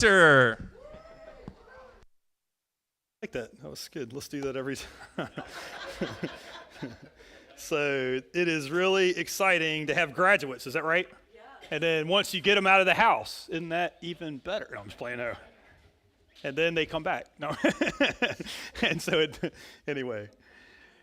Sure. I like that. That was good. Let's do that every time. So it is really exciting to have graduates. Is that right? Yeah. And then once you get them out of the house, isn't that even better? No, I'm just playing. No. And then they come back. No. And so anyway.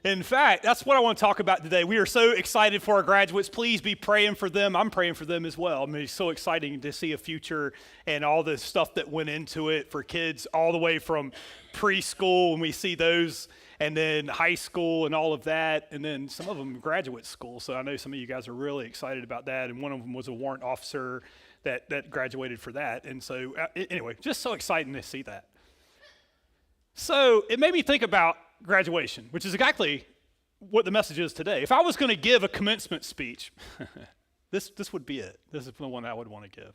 In fact, that's what I want to talk about today. We are so excited for our graduates. Please be praying for them. I'm praying for them as well. I mean, it's so exciting to see a future and all the stuff that went into it for kids all the way from preschool when we see those, and then high school and all of that, and then some of them graduate school. So I know some of you guys are really excited about that, and one of them was a warrant officer that graduated for that. And so anyway, just so exciting to see that. So it made me think about graduation, which is exactly what the message is today. If I was going to give a commencement speech, this would be it. This is the one I would want to give.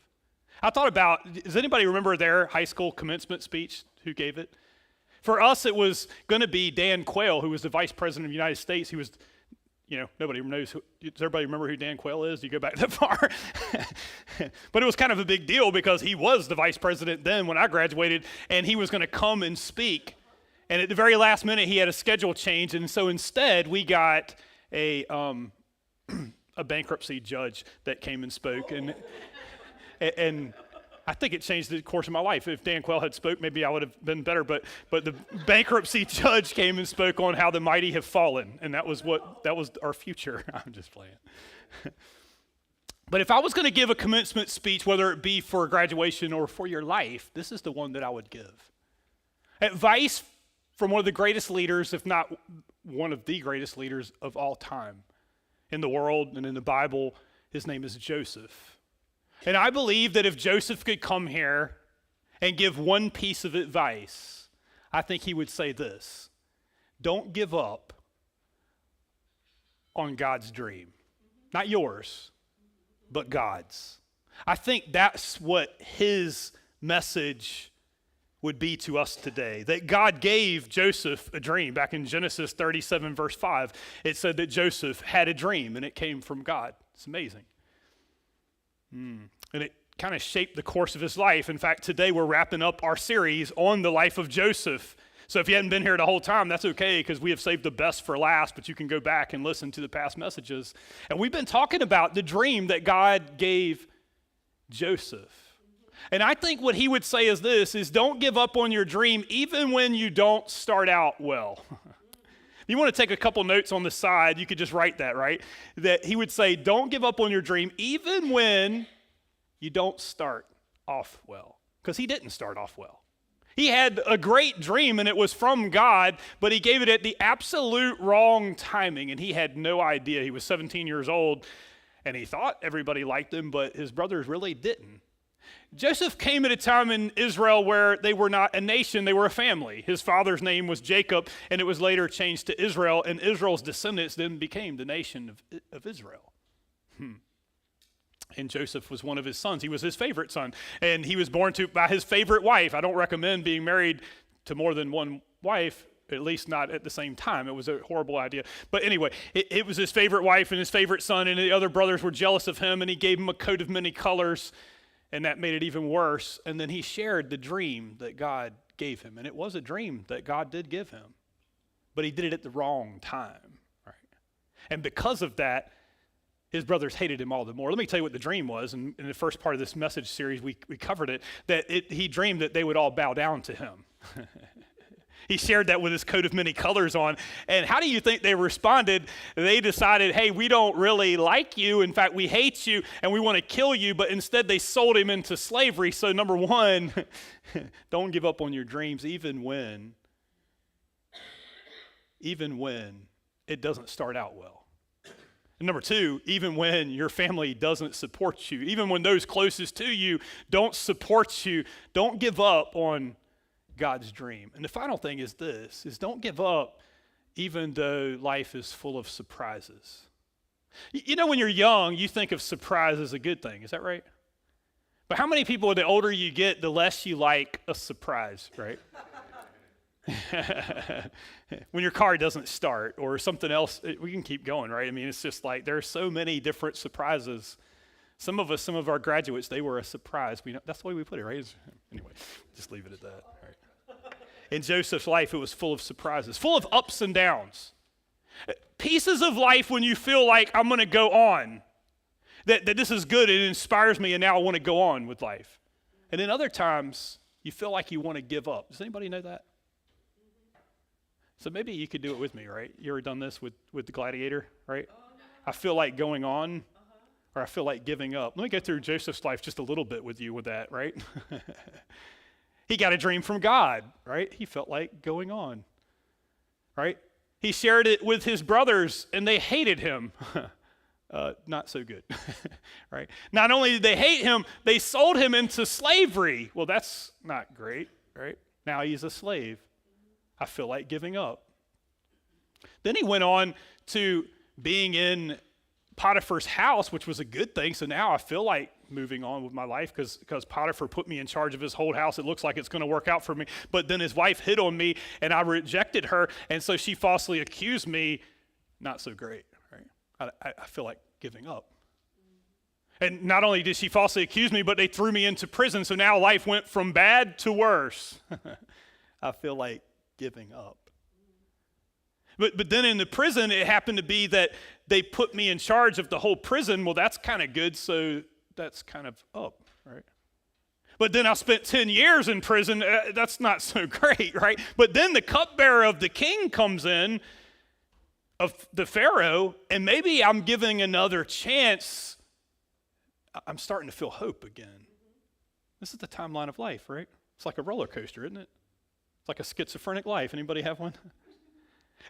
I thought about, does anybody remember their high school commencement speech? Who gave it? For us, it was going to be Dan Quayle, who was the vice president of the United States. He was, nobody knows. Does everybody remember who Dan Quayle is? Do you go back that far? But it was kind of a big deal because he was the vice president then when I graduated, and he was going to come and speak. And at the very last minute, he had a schedule change, and so instead, we got a bankruptcy judge that came and spoke, and I think it changed the course of my life. If Dan Quayle had spoke, maybe I would have been better, but the bankruptcy judge came and spoke on how the mighty have fallen, and that was our future. I'm just playing. But if I was going to give a commencement speech, whether it be for graduation or for your life, this is the one that I would give. Advice from one of the greatest leaders, if not one of the greatest leaders of all time in the world and in the Bible. His name is Joseph. And I believe that if Joseph could come here and give one piece of advice, I think he would say this: don't give up on God's dream. Not yours, but God's. I think that's what his message would be to us today, that God gave Joseph a dream. Back in Genesis 37, verse 5, it said that Joseph had a dream, and it came from God. It's amazing. And it kind of shaped the course of his life. In fact, today we're wrapping up our series on the life of Joseph. So if you hadn't been here the whole time, that's okay, because we have saved the best for last, but you can go back and listen to the past messages. And we've been talking about the dream that God gave Joseph. And I think what he would say is this, is don't give up on your dream even when you don't start out well. If you want to take a couple notes on the side, you could just write that, right? That he would say, don't give up on your dream even when you don't start off well. Because he didn't start off well. He had a great dream and it was from God, but he gave it at the absolute wrong timing, and he had no idea. He was 17 years old and he thought everybody liked him, but his brothers really didn't. Joseph came at a time in Israel where they were not a nation, they were a family. His father's name was Jacob, and it was later changed to Israel, and Israel's descendants then became the nation of Israel. And Joseph was one of his sons. He was his favorite son, and he was born by his favorite wife. I don't recommend being married to more than one wife, at least not at the same time. It was a horrible idea. But anyway, it was his favorite wife and his favorite son, and the other brothers were jealous of him, and he gave him a coat of many colors, and that made it even worse. And then he shared the dream that God gave him. And it was a dream that God did give him. But he did it at the wrong time. Right? And because of that, his brothers hated him all the more. Let me tell you what the dream was. And in the first part of this message series, we covered it. That he dreamed that they would all bow down to him. He shared that with his coat of many colors on. And how do you think they responded? They decided, hey, we don't really like you. In fact, we hate you and we want to kill you. But instead, they sold him into slavery. So number one, don't give up on your dreams even when it doesn't start out well. And number two, even when your family doesn't support you, even when those closest to you don't support you, don't give up on God's dream. And the final thing is this, is don't give up even though life is full of surprises. You know, when you're young, you think of surprise as a good thing. Is that right? But how many people, the older you get, the less you like a surprise, right? When your car doesn't start or something else, we can keep going, right? I mean, it's just like there are so many different surprises Some of our graduates, they were a surprise. That's the way we put it, right? Anyway, just leave it at that. All right. In Joseph's life, it was full of surprises, full of ups and downs. Pieces of life when you feel like I'm going to go on, that this is good, it inspires me, and now I want to go on with life. And then other times, you feel like you want to give up. Does anybody know that? So maybe you could do it with me, right? You ever done this with the gladiator, right? I feel like going on, or I feel like giving up. Let me go through Joseph's life just a little bit with you with that, right? He got a dream from God, right? He felt like going on, right? He shared it with his brothers, and they hated him. Not so good, right? Not only did they hate him, they sold him into slavery. Well, that's not great, right? Now he's a slave. I feel like giving up. Then he went on to being in Potiphar's house, which was a good thing. So now I feel like moving on with my life because Potiphar put me in charge of his whole house. It looks like it's going to work out for me. But then his wife hit on me, and I rejected her, and so she falsely accused me. Not so great, right? I feel like giving up. And not only did she falsely accuse me, but they threw me into prison, so now life went from bad to worse. I feel like giving up. But then in the prison, it happened to be that they put me in charge of the whole prison. Well, that's kind of good, so that's kind of up, right? But then I spent 10 years in prison. That's not so great, right? But then the cupbearer of the king comes in, of the Pharaoh, and maybe I'm giving another chance. I'm starting to feel hope again. This is the timeline of life, right? It's like a roller coaster, isn't it? It's like a schizophrenic life. Anybody have one?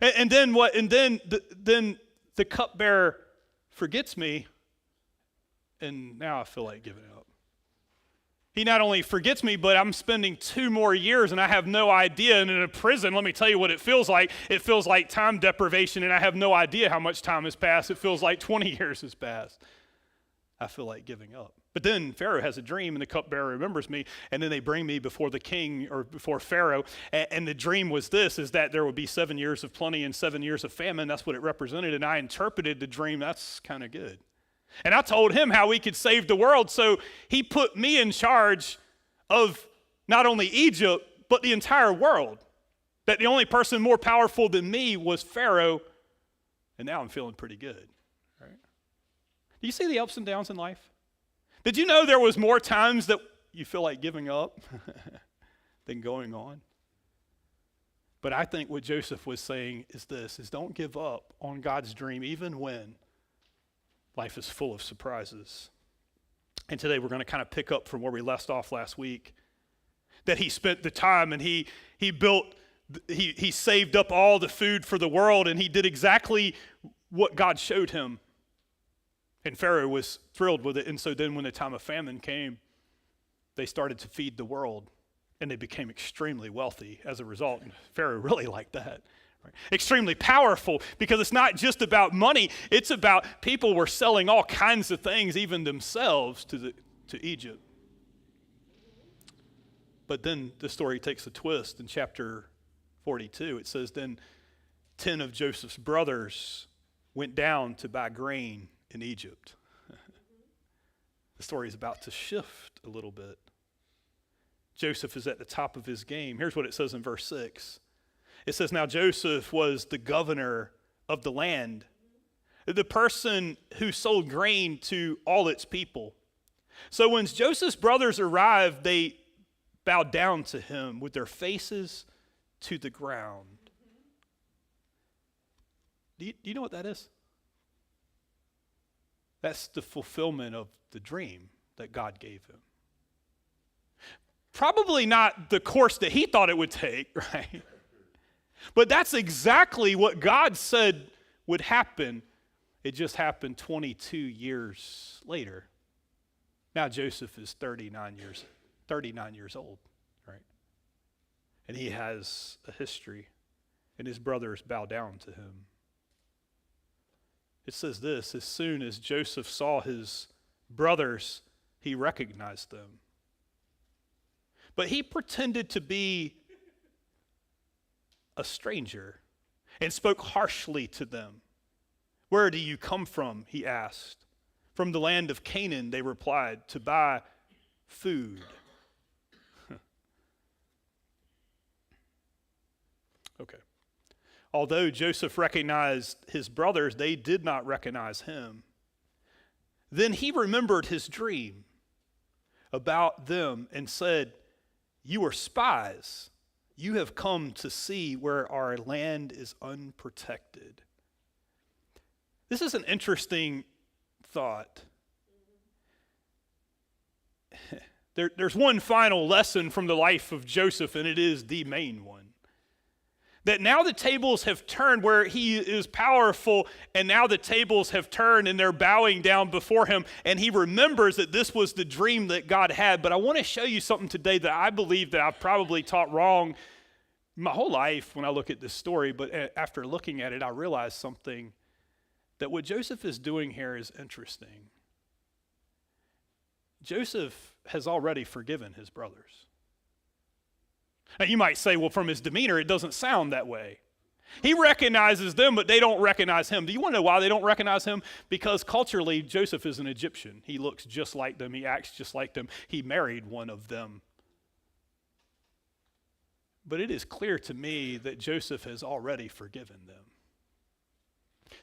And then what? And then the cupbearer forgets me, and now I feel like giving up. He not only forgets me, but I'm spending 2 more years, and I have no idea. And in a prison, let me tell you what it feels like. It feels like time deprivation, and I have no idea how much time has passed. It feels like 20 years has passed. I feel like giving up. But then Pharaoh has a dream, and the cupbearer remembers me, and then they bring me before the king or before Pharaoh, and the dream was this, is that there would be 7 years of plenty and 7 years of famine. That's what it represented, and I interpreted the dream. That's kind of good. And I told him how we could save the world, so he put me in charge of not only Egypt, but the entire world. That the only person more powerful than me was Pharaoh, and now I'm feeling pretty good. Right? Do you see the ups and downs in life? Did you know there was more times that you feel like giving up than going on? But I think what Joseph was saying is this, is don't give up on God's dream even when life is full of surprises. And today we're going to kind of pick up from where we left off last week. That he spent the time and he saved up all the food for the world, and he did exactly what God showed him. And Pharaoh was thrilled with it. And so then when the time of famine came, they started to feed the world, and they became extremely wealthy as a result. And Pharaoh really liked that. Right? Extremely powerful, because it's not just about money. It's about people were selling all kinds of things, even themselves, to Egypt. But then the story takes a twist in chapter 42. It says, then 10 of Joseph's brothers went down to buy grain in Egypt. The story is about to shift a little bit. Joseph is at the top of his game. Here's what it says in verse 6. It says, now Joseph was the governor of the land, the person who sold grain to all its people. So when Joseph's brothers arrived, they bowed down to him with their faces to the ground. Do you know what that is? That's the fulfillment of the dream that God gave him. Probably not the course that he thought it would take, right? But that's exactly what God said would happen. It just happened 22 years later. Now Joseph is 39 years old, right? And he has a history, and his brothers bow down to him. It says this, as soon as Joseph saw his brothers, he recognized them. But he pretended to be a stranger and spoke harshly to them. Where do you come from? He asked. From the land of Canaan, they replied, to buy food. Okay. Although Joseph recognized his brothers, they did not recognize him. Then he remembered his dream about them and said, "You are spies. You have come to see where our land is unprotected." This is an interesting thought. There's one final lesson from the life of Joseph, and it is the main one. That now the tables have turned where he is powerful, and now the tables have turned and they're bowing down before him, and he remembers that this was the dream that God had. But I want to show you something today that I believe that I've probably taught wrong my whole life when I look at this story, but after looking at it, I realized something, that what Joseph is doing here is interesting. Joseph has already forgiven his brothers. Now you might say, well, from his demeanor, it doesn't sound that way. He recognizes them, but they don't recognize him. Do you want to know why they don't recognize him? Because culturally, Joseph is an Egyptian. He looks just like them. He acts just like them. He married one of them. But it is clear to me that Joseph has already forgiven them.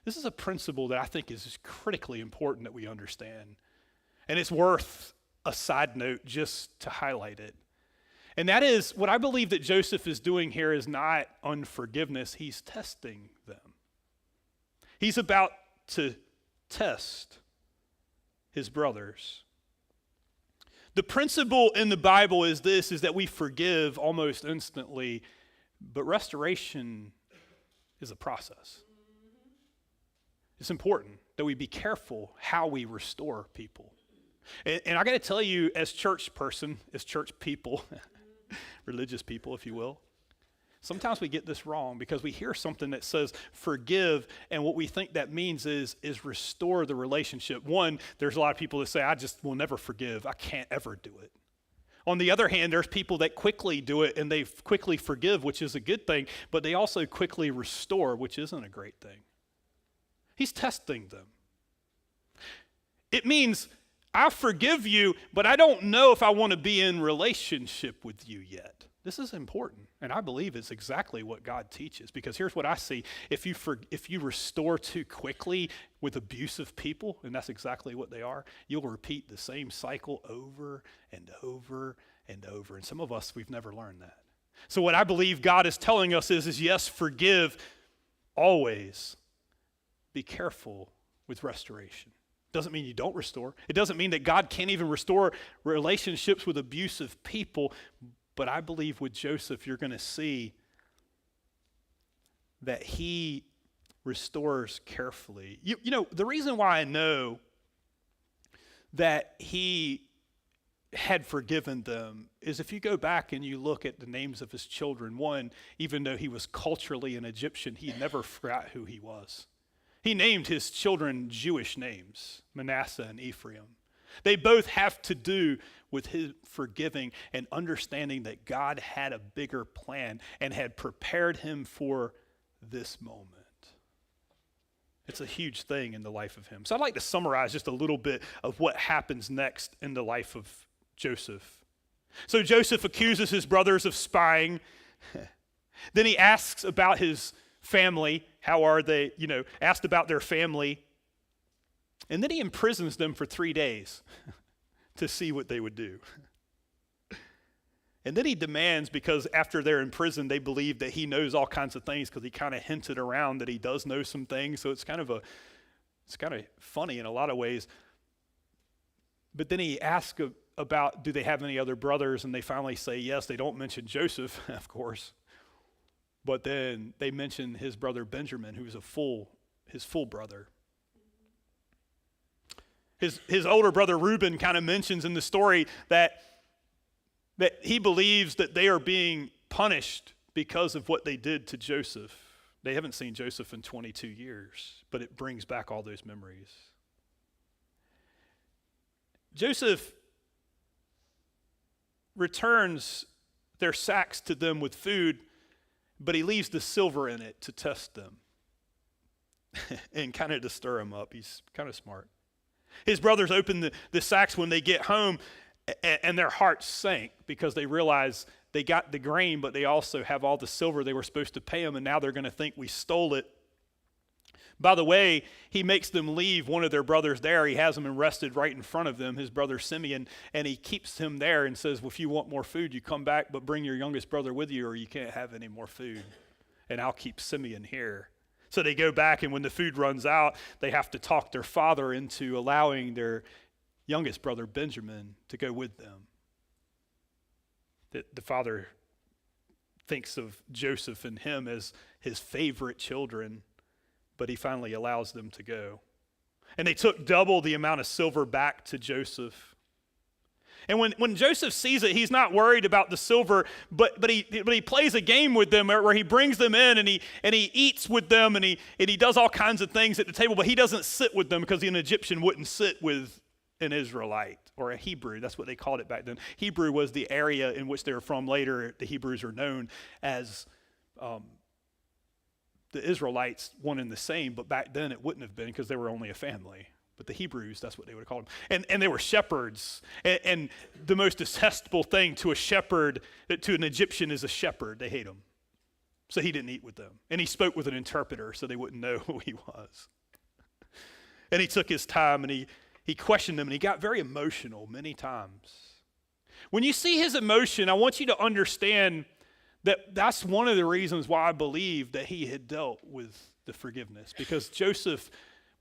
This is a principle that I think is critically important that we understand. And it's worth a side note just to highlight it. And that is, what I believe that Joseph is doing here is not unforgiveness. He's testing them. He's about to test his brothers. The principle in the Bible is this, is that we forgive almost instantly, but restoration is a process. It's important that we be careful how we restore people. And I got to tell you, as church people, religious people, if you will, sometimes we get this wrong because we hear something that says forgive, and what we think that means is restore the relationship. One, there's a lot of people that say, I just will never forgive. I can't ever do it. On the other hand, there's people that quickly do it and they quickly forgive, which is a good thing, but they also quickly restore, which isn't a great thing. He's testing them. It means I forgive you, but I don't know if I want to be in relationship with you yet. This is important, and I believe it's exactly what God teaches, because here's what I see. If you restore too quickly with abusive people, and that's exactly what they are, you'll repeat the same cycle over and over and over. And some of us, we've never learned that. So what I believe God is telling us is yes, forgive always. Be careful with restoration. Doesn't mean you don't restore. It doesn't mean that God can't even restore relationships with abusive people. But I believe with Joseph, you're going to see that he restores carefully. You know, the reason why I know that he had forgiven them is if you go back and you look at the names of his children. One, even though he was culturally an Egyptian, he never forgot who he was. He named his children Jewish names, Manasseh and Ephraim. They both have to do with his forgiving and understanding that God had a bigger plan and had prepared him for this moment. It's a huge thing in the life of him. So I'd like to summarize just a little bit of what happens next in the life of Joseph. So Joseph accuses his brothers of spying. Then he asks about his family. How are they? Asked about their family. And then he imprisons them for 3 days to see what they would do. And then he demands, because after they're in prison, they believe that he knows all kinds of things because he kind of hinted around that he does know some things. So it's kind of funny in a lot of ways. But then he asks about, do they have any other brothers? And they finally say yes. They don't mention Joseph, of course. But then they mention his brother Benjamin, who's his full brother. His older brother Reuben kind of mentions in the story that he believes that they are being punished because of what they did to Joseph. They haven't seen Joseph in 22 years, but it brings back all those memories. Joseph returns their sacks to them with food, but he leaves the silver in it to test them and kind of to stir them up. He's kind of smart. His brothers open the sacks when they get home, and their hearts sank because they realize they got the grain, but they also have all the silver they were supposed to pay him, and now they're going to think we stole it. By the way, he makes them leave one of their brothers there. He has them arrested right in front of them, his brother Simeon, and he keeps him there and says, well, if you want more food, you come back, but bring your youngest brother with you or you can't have any more food, and I'll keep Simeon here. So they go back, and when the food runs out, they have to talk their father into allowing their youngest brother, Benjamin, to go with them. The father thinks of Joseph and him as his favorite children, but he finally allows them to go. And they took double the amount of silver back to Joseph. And when Joseph sees it, he's not worried about the silver, but he plays a game with them where he brings them in and he eats with them and he does all kinds of things at the table, but he doesn't sit with them because an Egyptian wouldn't sit with an Israelite or a Hebrew. That's what they called it back then. Hebrew was the area in which they were from. Later, the Hebrews are known as the Israelites, one and the same, but back then it wouldn't have been because they were only a family. But the Hebrews, that's what they would have called them. And they were shepherds. And the most detestable thing to a shepherd, to an Egyptian, is a shepherd. They hate him. So he didn't eat with them. And he spoke with an interpreter so they wouldn't know who he was. And he took his time and he questioned them and he got very emotional many times. When you see his emotion, I want you to understand that that's one of the reasons why I believe that he had dealt with the forgiveness. Because Joseph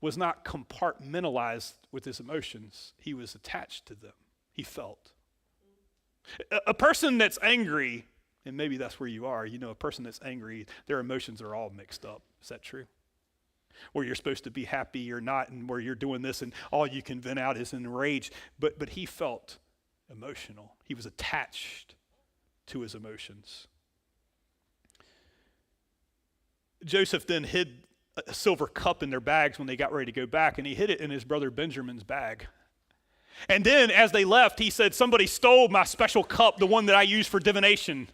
was not compartmentalized with his emotions. He was attached to them. He felt. A person that's angry, and maybe that's where you are, a person that's angry, their emotions are all mixed up. Is that true? Where you're supposed to be happy or not, and where you're doing this and all you can vent out is in rage. But he felt emotional. He was attached to his emotions. Joseph then hid a silver cup in their bags when they got ready to go back, and he hid it in his brother Benjamin's bag. And then as they left, he said, somebody stole my special cup, the one that I use for divination.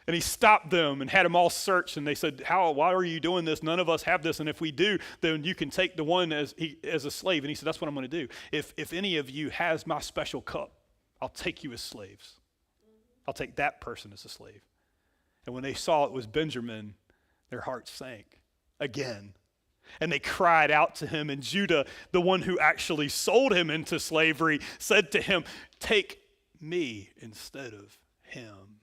And he stopped them and had them all searched, and they said, why are you doing this? None of us have this, and if we do, then you can take the one as a slave. And he said, that's what I'm going to do. If any of you has my special cup, I'll take you as slaves. I'll take that person as a slave. And when they saw it was Benjamin, their hearts sank again. And they cried out to him. And Judah, the one who actually sold him into slavery, said to him, take me instead of him.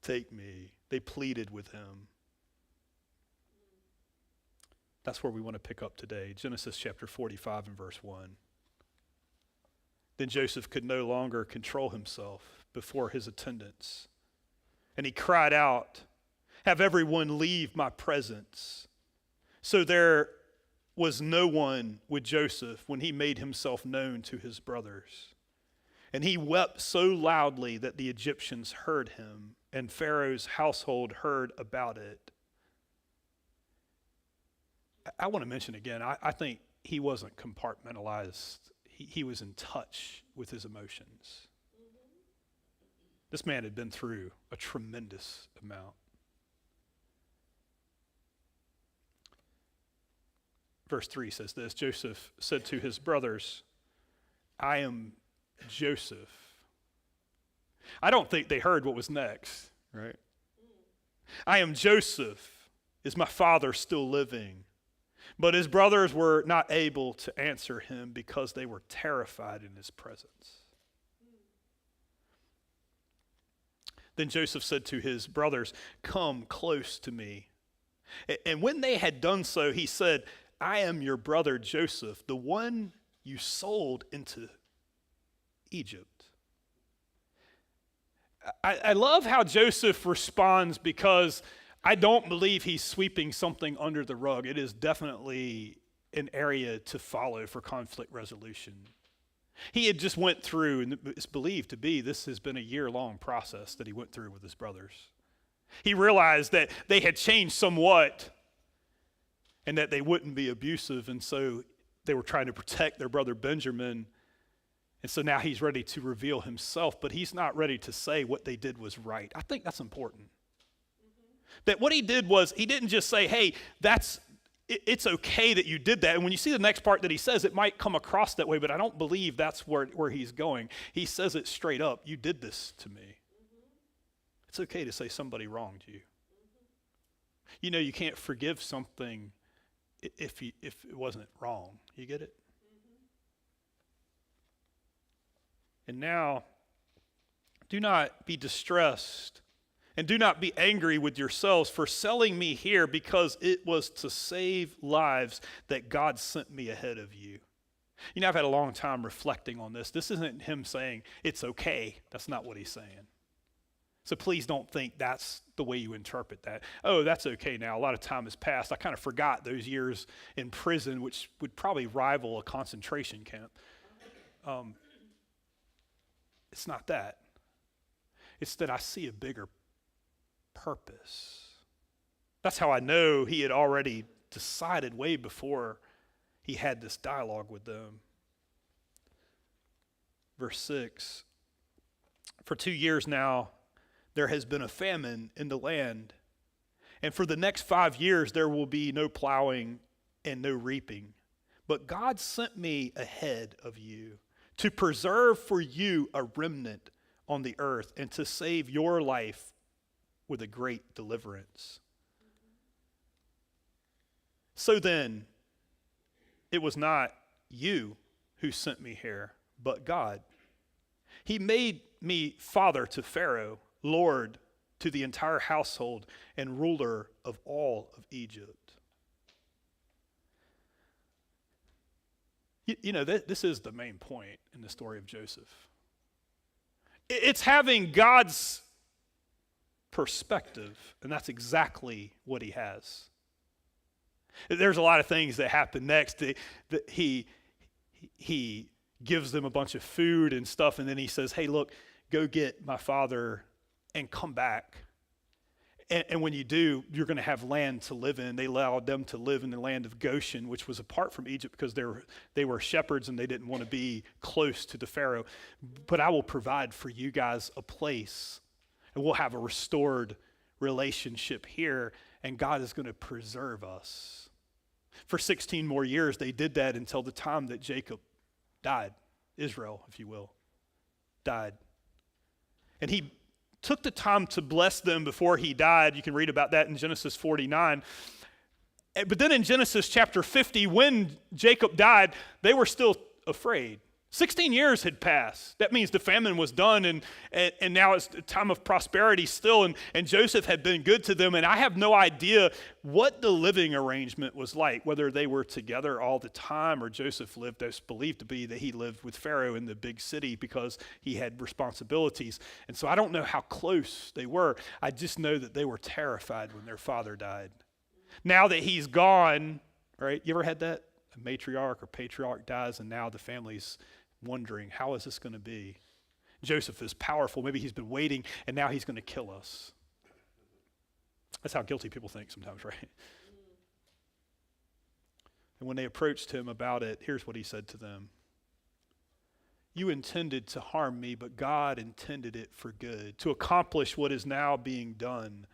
Take me. They pleaded with him. That's where we want to pick up today. Genesis chapter 45 and verse 1. Then Joseph could no longer control himself before his attendants. And he cried out, have everyone leave my presence. So there was no one with Joseph when he made himself known to his brothers. And he wept so loudly that the Egyptians heard him, and Pharaoh's household heard about it. I want to mention again, I think he wasn't compartmentalized. He was in touch with his emotions. This man had been through a tremendous amount. Verse 3 says this, Joseph said to his brothers, I am Joseph. I don't think they heard what was next, right? I am Joseph. Is my father still living? But his brothers were not able to answer him because they were terrified in his presence. Then Joseph said to his brothers, come close to me. And when they had done so, he said, I am your brother Joseph, the one you sold into Egypt. I love how Joseph responds because I don't believe he's sweeping something under the rug. It is definitely an area to follow for conflict resolution. He had just went through, and it's believed to be, this has been a year-long process that he went through with his brothers. He realized that they had changed somewhat and that they wouldn't be abusive, and so they were trying to protect their brother Benjamin. And so now he's ready to reveal himself, but he's not ready to say what they did was right. I think that's important. That what he did was he didn't just say, hey, it's okay that you did that. And when you see the next part that he says, it might come across that way, but I don't believe that's where he's going. He says it straight up. You did this to me. It's okay to say somebody wronged you. You know, you can't forgive something if it wasn't wrong. You get it? And now, do not be distressed and do not be angry with yourselves for selling me here, because it was to save lives that God sent me ahead of you. You know, I've had a long time reflecting on this. This isn't him saying it's okay. That's not what he's saying. So please don't think that's the way you interpret that. Oh, that's okay now. A lot of time has passed. I kind of forgot those years in prison, which would probably rival a concentration camp. It's not that. It's that I see a bigger purpose. That's how I know he had already decided way before he had this dialogue with them. Verse 6, for 2 years now, there has been a famine in the land, and for the next 5 years there will be no plowing and no reaping. But God sent me ahead of you to preserve for you a remnant on the earth and to save your life with a great deliverance. So then, it was not you who sent me here, but God. He made me father to Pharaoh, Lord to the entire household, and ruler of all of Egypt. You know, this is the main point in the story of Joseph. It's having God's perspective, and that's exactly what he has. There's a lot of things that happen next. That he gives them a bunch of food and stuff, and then he says, hey, look, go get my father and come back. And when you do, you're going to have land to live in. They allowed them to live in the land of Goshen, which was apart from Egypt because they were shepherds and they didn't want to be close to the Pharaoh. But I will provide for you guys a place, and we'll have a restored relationship here, and God is going to preserve us. For 16 more years, they did that until the time that Jacob died. Israel, if you will, died. And he took the time to bless them before he died. You can read about that in Genesis 49. But then in Genesis chapter 50, when Jacob died, they were still afraid. 16 years had passed. That means the famine was done, and now it's a time of prosperity still, and Joseph had been good to them, and I have no idea what the living arrangement was like, whether they were together all the time or Joseph lived, as believed to be that he lived with Pharaoh in the big city because he had responsibilities. And so I don't know how close they were. I just know that they were terrified when their father died. Now that he's gone, right? You ever had that? A matriarch or patriarch dies, and now the family's wondering, how is this going to be? Joseph is powerful. Maybe he's been waiting, and now he's going to kill us. That's how guilty people think sometimes, right? And when they approached him about it, here's what he said to them. You intended to harm me, but God intended it for good, to accomplish what is now being done,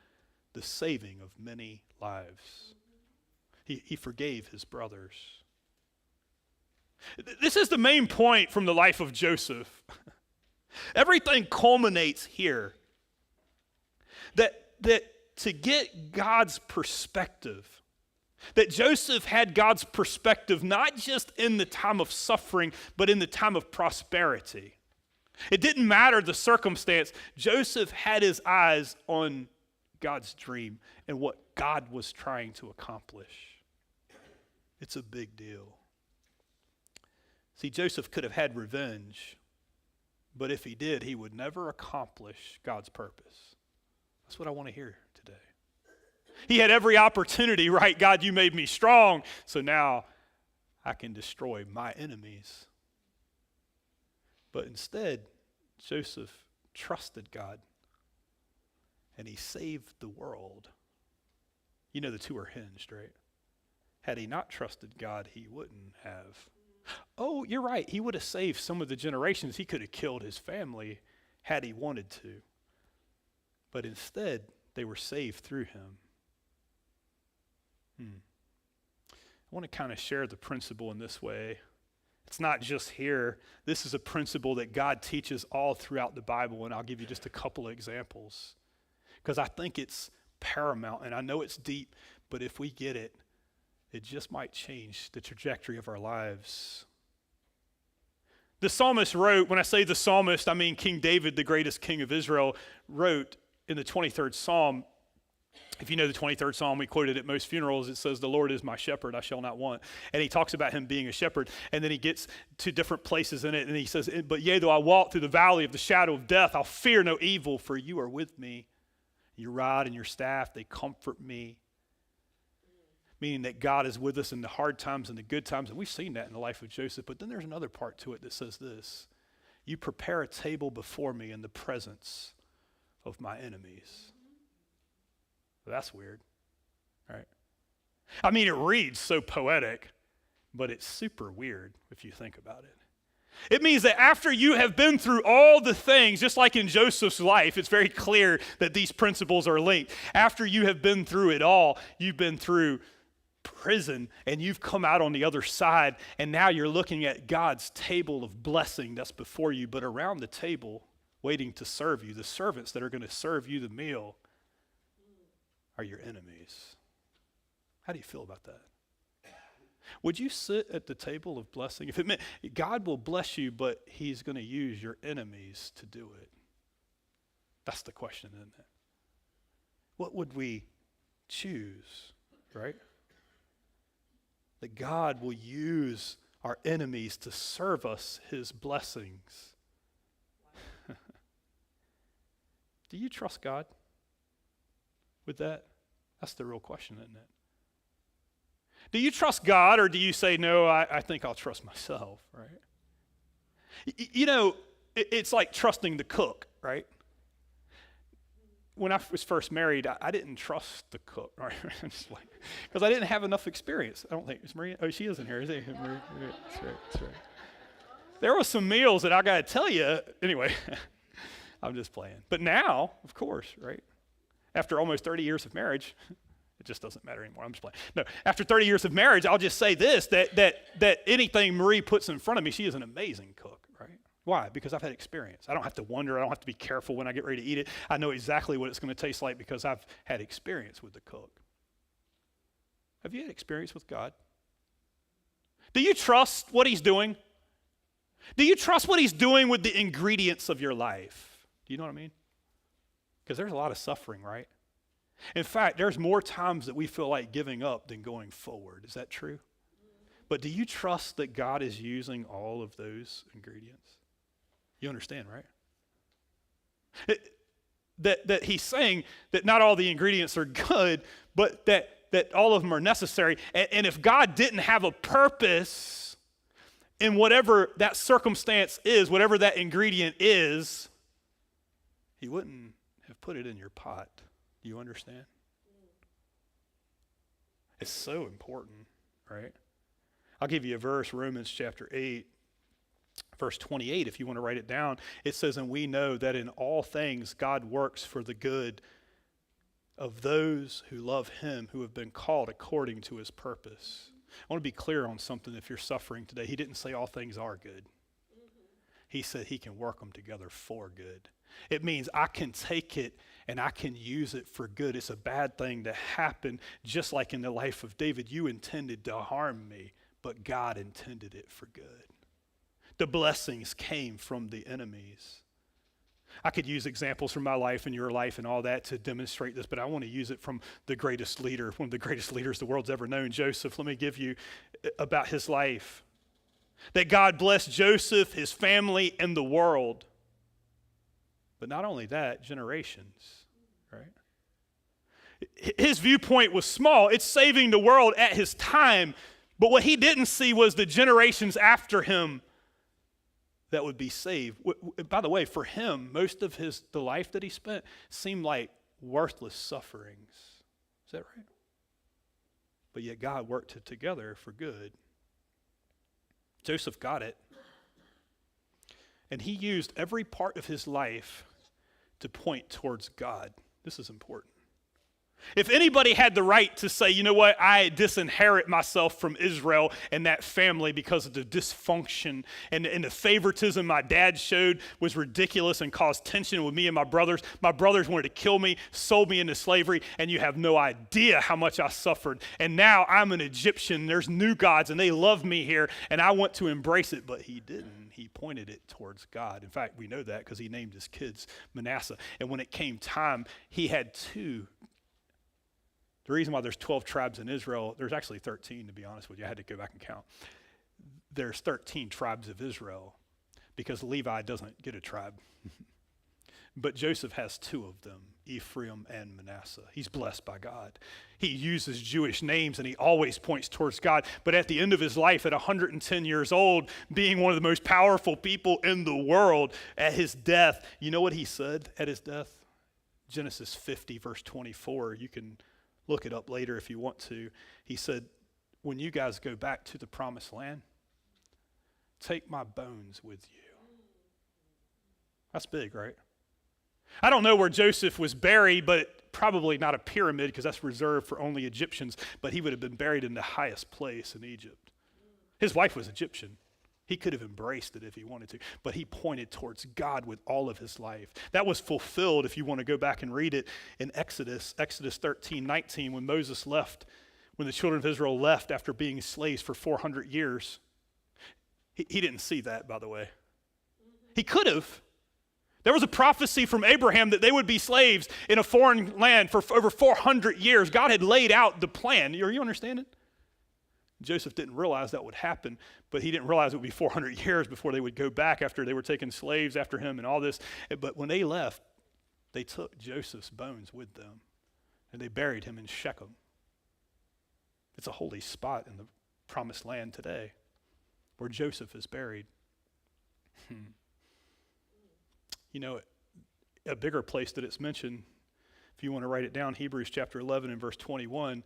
the saving of many lives. He forgave his brothers. This is the main point from the life of Joseph. Everything culminates here. That to get God's perspective, that Joseph had God's perspective not just in the time of suffering, but in the time of prosperity. It didn't matter the circumstance. Joseph had his eyes on God's dream and what God was trying to accomplish. It's a big deal. See, Joseph could have had revenge, but if he did, he would never accomplish God's purpose. That's what I want to hear today. He had every opportunity, right? God, you made me strong, so now I can destroy my enemies. But instead, Joseph trusted God, and he saved the world. You know the two are hinged, right? Had he not trusted God, he wouldn't have. Oh, you're right. He would have saved some of the generations. He could have killed his family had he wanted to. But instead, they were saved through him. I want to kind of share the principle in this way. It's not just here. This is a principle that God teaches all throughout the Bible, and I'll give you just a couple of examples because I think it's paramount, and I know it's deep, but if we get it, it just might change the trajectory of our lives. The psalmist wrote, when I say the psalmist, I mean King David, the greatest king of Israel, wrote in the 23rd Psalm. If you know the 23rd Psalm, we quoted at most funerals, it says, "The Lord is my shepherd, I shall not want." And he talks about him being a shepherd. And then he gets to different places in it, and he says, "But yea, though I walk through the valley of the shadow of death, I'll fear no evil, for you are with me. Your rod and your staff, they comfort me." Meaning that God is with us in the hard times and the good times. And we've seen that in the life of Joseph. But then there's another part to it that says this: "You prepare a table before me in the presence of my enemies." Well, that's weird, right? I mean, it reads so poetic, but it's super weird if you think about it. It means that after you have been through all the things, just like in Joseph's life, it's very clear that these principles are linked. After you have been through it all, you've been through prison and you've come out on the other side, and now you're looking at God's table of blessing that's before you, but around the table, waiting to serve you, the servants that are going to serve you the meal are your enemies. How do you feel about that? Would you sit at the table of blessing? If it meant God will bless you, but he's going to use your enemies to do it. That's the question, isn't it? What would we choose, right? That God will use our enemies to serve us his blessings. Do you trust God with that? That's the real question, isn't it? Do you trust God, or do you say, no, I think I'll trust myself, right? You know, it's like trusting the cook, right? When I was first married, I didn't trust the cook, right? Because I didn't have enough experience. I don't think. Is Maria? Oh, she is in here, isn't she? Maria? That's right. There were some meals that I got to tell you. Anyway, I'm just playing. But now, of course, right? After almost 30 years of marriage, it just doesn't matter anymore. I'm just playing. No, after 30 years of marriage, I'll just say this, that anything Marie puts in front of me, she is an amazing cook, right? Why? Because I've had experience. I don't have to wonder. I don't have to be careful when I get ready to eat it. I know exactly what it's going to taste like because I've had experience with the cook. Have you had experience with God? Do you trust what he's doing? Do you trust what he's doing with the ingredients of your life? Do you know what I mean? Because there's a lot of suffering, right? In fact, there's more times that we feel like giving up than going forward. Is that true? But do you trust that God is using all of those ingredients? You understand, right? That he's saying that not all the ingredients are good, but that all of them are necessary. And if God didn't have a purpose in whatever that circumstance is, whatever that ingredient is, he wouldn't have put it in your pot. Do you understand? It's so important, right? I'll give you a verse, Romans chapter 8, verse 28, if you want to write it down. It says, "And we know that in all things God works for the good of those who love him, who have been called according to his purpose." I want to be clear on something if you're suffering today. He didn't say all things are good. He said he can work them together for good. It means I can take it and I can use it for good. It's a bad thing to happen, just like in the life of David. You intended to harm me, but God intended it for good. The blessings came from the enemies. I could use examples from my life and your life and all that to demonstrate this, but I want to use it from the greatest leader, one of the greatest leaders the world's ever known, Joseph. Let me give you about his life. That God blessed Joseph, his family, and the world. But not only that, generations, right? His viewpoint was small. It's saving the world at his time. But what he didn't see was the generations after him that would be saved. By the way, for him, most of the life that he spent seemed like worthless sufferings. Is that right? But yet God worked it together for good. Joseph got it. And he used every part of his life to point towards God. This is important. If anybody had the right to say, you know what, I disinherit myself from Israel and that family because of the dysfunction and the favoritism my dad showed was ridiculous and caused tension with me and my brothers. My brothers wanted to kill me, sold me into slavery, and you have no idea how much I suffered. And now I'm an Egyptian. There's new gods, and they love me here, and I want to embrace it. But he didn't. He pointed it towards God. In fact, we know that because he named his kids Manasseh. And when it came time, he had two. The reason why there's 12 tribes in Israel, there's actually 13 to be honest with you. I had to go back and count. There's 13 tribes of Israel because Levi doesn't get a tribe. But Joseph has two of them, Ephraim and Manasseh. He's blessed by God. He uses Jewish names and he always points towards God. But at the end of his life, at 110 years old, being one of the most powerful people in the world, at his death, you know what he said at his death? Genesis 50, verse 24. You can look it up later if you want to. He said, when you guys go back to the promised land, take my bones with you. That's big, right? I don't know where Joseph was buried, but probably not a pyramid because that's reserved for only Egyptians, but he would have been buried in the highest place in Egypt. His wife was Egyptian. He could have embraced it if he wanted to, but he pointed towards God with all of his life. That was fulfilled, if you want to go back and read it, in Exodus 13:19, when Moses left, when the children of Israel left after being slaves for 400 years. He didn't see that, by the way. He could have. There was a prophecy from Abraham that they would be slaves in a foreign land for over 400 years. God had laid out the plan. Are you understanding? Joseph didn't realize that would happen, but he didn't realize it would be 400 years before they would go back after they were taking slaves after him and all this. But when they left, they took Joseph's bones with them, and they buried him in Shechem. It's a holy spot in the promised land today where Joseph is buried. You know, a bigger place that it's mentioned, if you want to write it down, Hebrews chapter 11 and verse 21,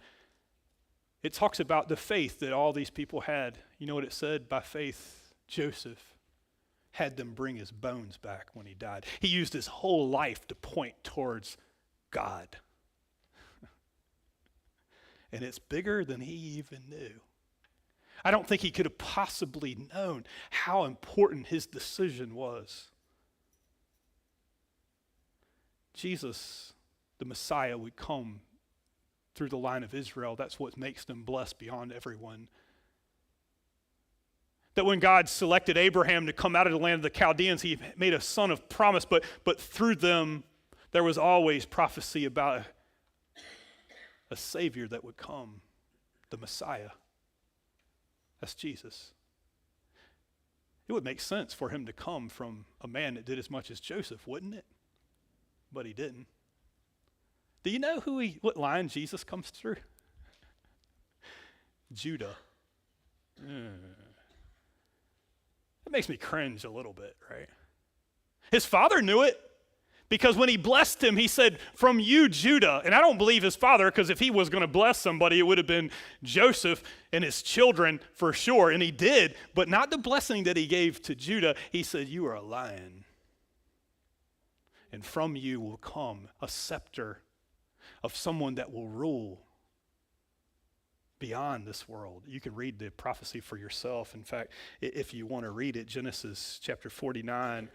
it talks about the faith that all these people had. You know what it said? By faith, Joseph had them bring his bones back when he died. He used his whole life to point towards God. And it's bigger than he even knew. I don't think he could have possibly known how important his decision was. Jesus, the Messiah, would come through the line of Israel. That's what makes them blessed beyond everyone. That when God selected Abraham to come out of the land of the Chaldeans, he made a son of promise, but through them, there was always prophecy about a Savior that would come, the Messiah. That's Jesus. It would make sense for him to come from a man that did as much as Joseph, wouldn't it? But he didn't. Do you know what line Jesus comes through? Judah. It makes me cringe a little bit, right? His father knew it because when he blessed him, he said, from you, Judah. And I don't believe his father, because if he was going to bless somebody, it would have been Joseph and his children for sure. And he did, but not the blessing that he gave to Judah. He said, you are a lion. And from you will come a scepter of someone that will rule beyond this world. You can read the prophecy for yourself. In fact, if you want to read it, Genesis chapter 49,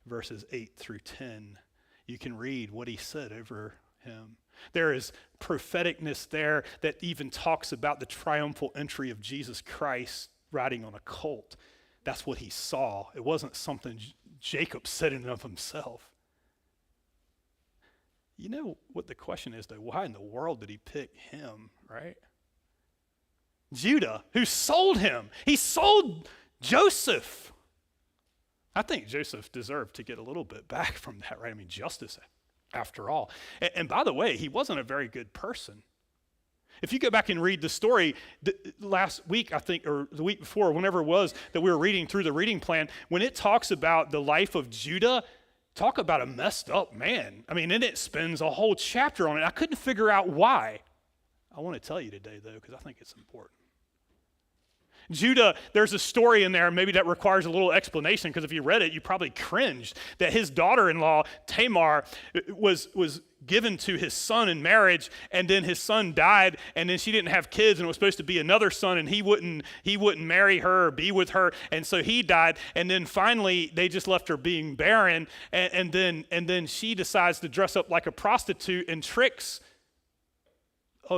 verses 8 through 10, you can read what he said over him. There is propheticness there that even talks about the triumphal entry of Jesus Christ riding on a colt. That's what he saw. It wasn't something Jacob said in and of himself. You know what the question is, though? Why in the world did he pick him, right? Judah, who sold him. He sold Joseph. I think Joseph deserved to get a little bit back from that, right? I mean, justice, after all. And by the way, he wasn't a very good person. If you go back and read the story, last week, I think, or the week before, whenever it was that we were reading through the reading plan, when it talks about the life of Judah, talk about a messed up man. I mean, and it spends a whole chapter on it. I couldn't figure out why. I want to tell you today, though, because I think it's important. Judah, there's a story in there, maybe that requires a little explanation, because if you read it, you probably cringed, that his daughter-in-law, Tamar, was given to his son in marriage, and then his son died, and then she didn't have kids, and it was supposed to be another son, and he wouldn't marry her or be with her, and so he died, and then finally they just left her being barren, and then she decides to dress up like a prostitute and tricks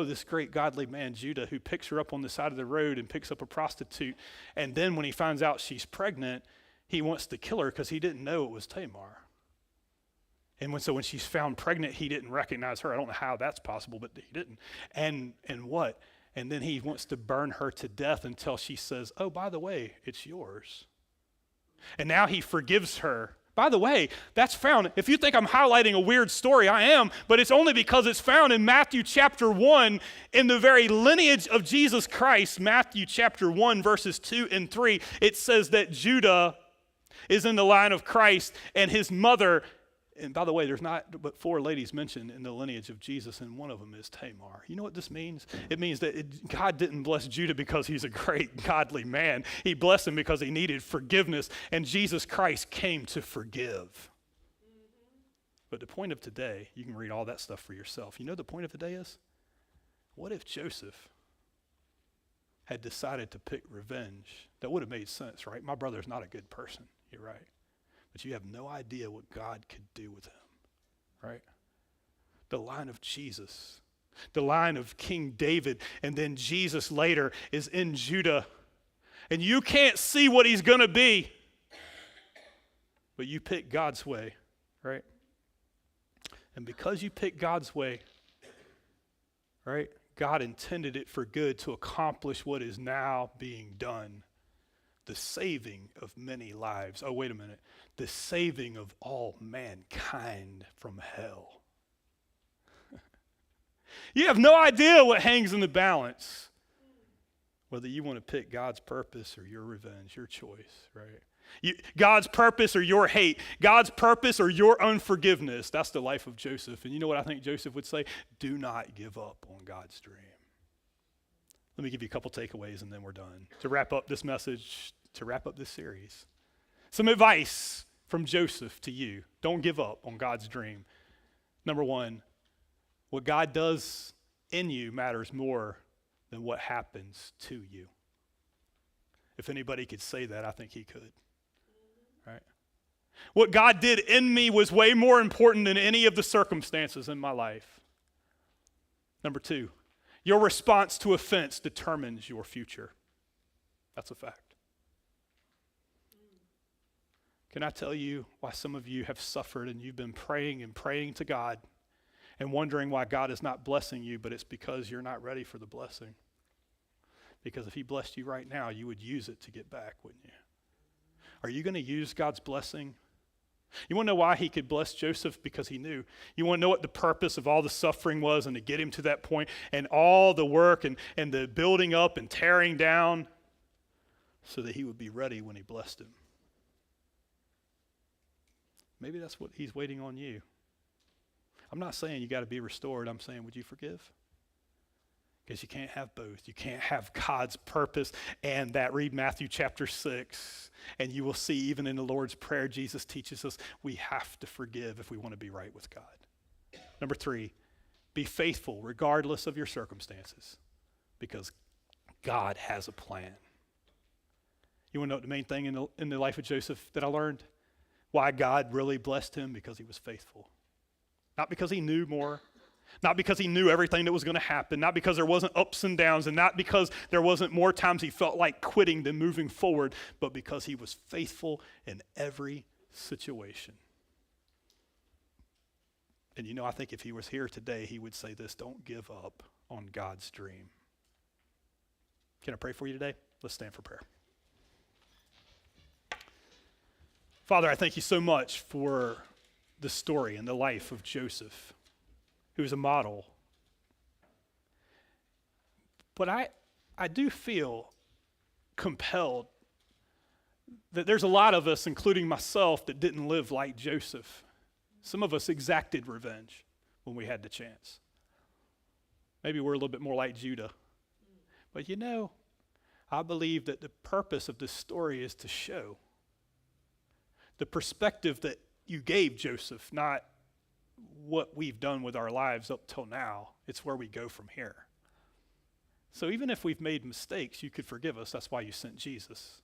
this great godly man, Judah, who picks her up on the side of the road and picks up a prostitute. And then when he finds out she's pregnant, he wants to kill her because he didn't know it was Tamar. And so when she's found pregnant, he didn't recognize her. I don't know how that's possible, but he didn't. And what? And then he wants to burn her to death until she says, oh, by the way, it's yours. And now he forgives her. By the way, that's found. If you think I'm highlighting a weird story, I am, but it's only because it's found in Matthew chapter 1 in the very lineage of Jesus Christ. Matthew chapter 1, verses 2 and 3, it says that Judah is in the line of Christ, and his mother, and by the way, there's not but 4 ladies mentioned in the lineage of Jesus, and one of them is Tamar. You know what this means? It means that God didn't bless Judah because he's a great godly man. He blessed him because he needed forgiveness, and Jesus Christ came to forgive. But the point of today, you can read all that stuff for yourself. You know the point of today is? What if Joseph had decided to pick revenge? That would have made sense, right? My brother's not a good person. You're right. But you have no idea what God could do with him, right? The line of Jesus, the line of King David, and then Jesus later is in Judah. And you can't see what he's going to be, but you pick God's way, right? And because you pick God's way, right, God intended it for good to accomplish what is now being done. The saving of many lives. Oh, wait a minute. The saving of all mankind from hell. You have no idea what hangs in the balance. Whether you want to pick God's purpose or your revenge, your choice, right? God's purpose or your hate. God's purpose or your unforgiveness. That's the life of Joseph. And you know what I think Joseph would say? Do not give up on God's dream. Let me give you a couple takeaways and then we're done. To wrap up this message, to wrap up this series. Some advice from Joseph to you. Don't give up on God's dream. Number 1, what God does in you matters more than what happens to you. If anybody could say that, I think he could. Right? What God did in me was way more important than any of the circumstances in my life. Number 2, your response to offense determines your future. That's a fact. Can I tell you why some of you have suffered and you've been praying and praying to God and wondering why God is not blessing you, but it's because you're not ready for the blessing. Because if he blessed you right now, you would use it to get back, wouldn't you? Are you going to use God's blessing? You want to know why he could bless Joseph? Because he knew. You want to know what the purpose of all the suffering was and to get him to that point and all the work and the building up and tearing down so that he would be ready when he blessed him. Maybe that's what he's waiting on you. I'm not saying you got to be restored. I'm saying, would you forgive? Because you can't have both. You can't have God's purpose and that. Read Matthew chapter 6, and you will see even in the Lord's Prayer, Jesus teaches us we have to forgive if we want to be right with God. Number 3, be faithful regardless of your circumstances because God has a plan. You want to know what the main thing in the life of Joseph that I learned? Why God really blessed him? Because he was faithful. Not because he knew more. Not because he knew everything that was going to happen, not because there wasn't ups and downs, and not because there wasn't more times he felt like quitting than moving forward, but because he was faithful in every situation. And you know, I think if he was here today, he would say this: don't give up on God's dream. Can I pray for you today? Let's stand for prayer. Father, I thank you so much for the story and the life of Joseph, who is a model. But I do feel compelled that there's a lot of us, including myself, that didn't live like Joseph. Some of us exacted revenge when we had the chance. Maybe we're a little bit more like Judah. But you know, I believe that the purpose of this story is to show the perspective that you gave Joseph, not what we've done with our lives up till now. It's where we go from here. So even if we've made mistakes, you could forgive us. That's why you sent Jesus.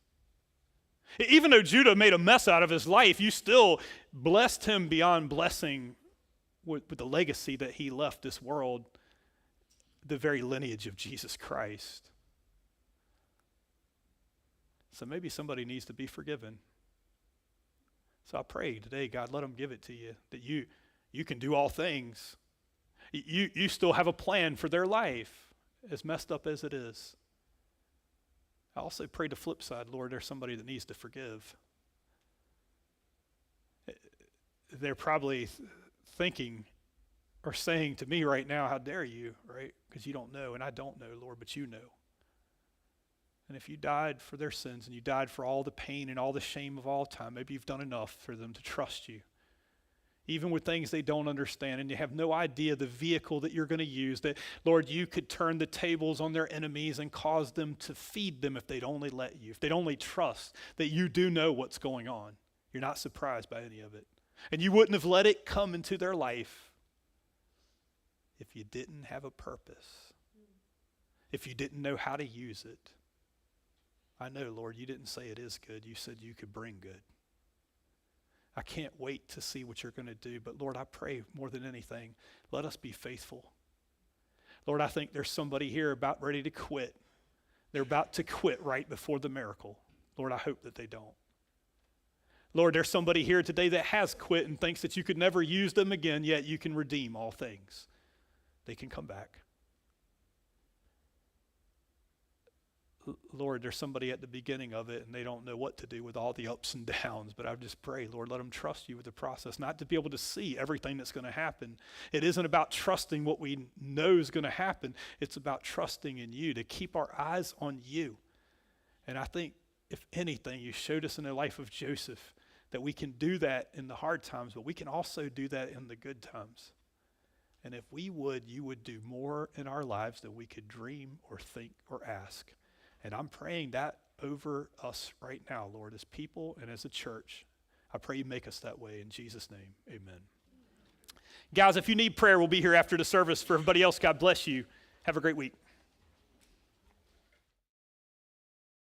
Even though Judah made a mess out of his life, you still blessed him beyond blessing with the legacy that he left this world, the very lineage of Jesus Christ. So maybe somebody needs to be forgiven. So I pray today, God, let them give it to you, that you can do all things. You still have a plan for their life, as messed up as it is. I also pray the flip side, Lord, there's somebody that needs to forgive. They're probably thinking or saying to me right now, how dare you, right? Because you don't know, and I don't know, Lord, but you know. And if you died for their sins and you died for all the pain and all the shame of all time, maybe you've done enough for them to trust you. Even with things they don't understand, and you have no idea the vehicle that you're going to use, that, Lord, you could turn the tables on their enemies and cause them to feed them if they'd only let you, if they'd only trust that you do know what's going on. You're not surprised by any of it. And you wouldn't have let it come into their life if you didn't have a purpose, if you didn't know how to use it. I know, Lord, you didn't say it is good. You said you could bring good. I can't wait to see what you're going to do. But Lord, I pray more than anything, let us be faithful. Lord, I think there's somebody here about ready to quit. They're about to quit right before the miracle. Lord, I hope that they don't. Lord, there's somebody here today that has quit and thinks that you could never use them again, yet you can redeem all things. They can come back. Lord, there's somebody at the beginning of it and they don't know what to do with all the ups and downs, but I just pray, Lord, let them trust you with the process, not to be able to see everything that's going to happen. It isn't about trusting what we know is going to happen. It's about trusting in you, to keep our eyes on you. And I think, if anything, you showed us in the life of Joseph that we can do that in the hard times, but we can also do that in the good times. And if we would, you would do more in our lives than we could dream or think or ask. And I'm praying that over us right now, Lord, as people and as a church. I pray you make us that way in Jesus' name. Amen. Guys, if you need prayer, we'll be here after the service. For everybody else, God bless you. Have a great week.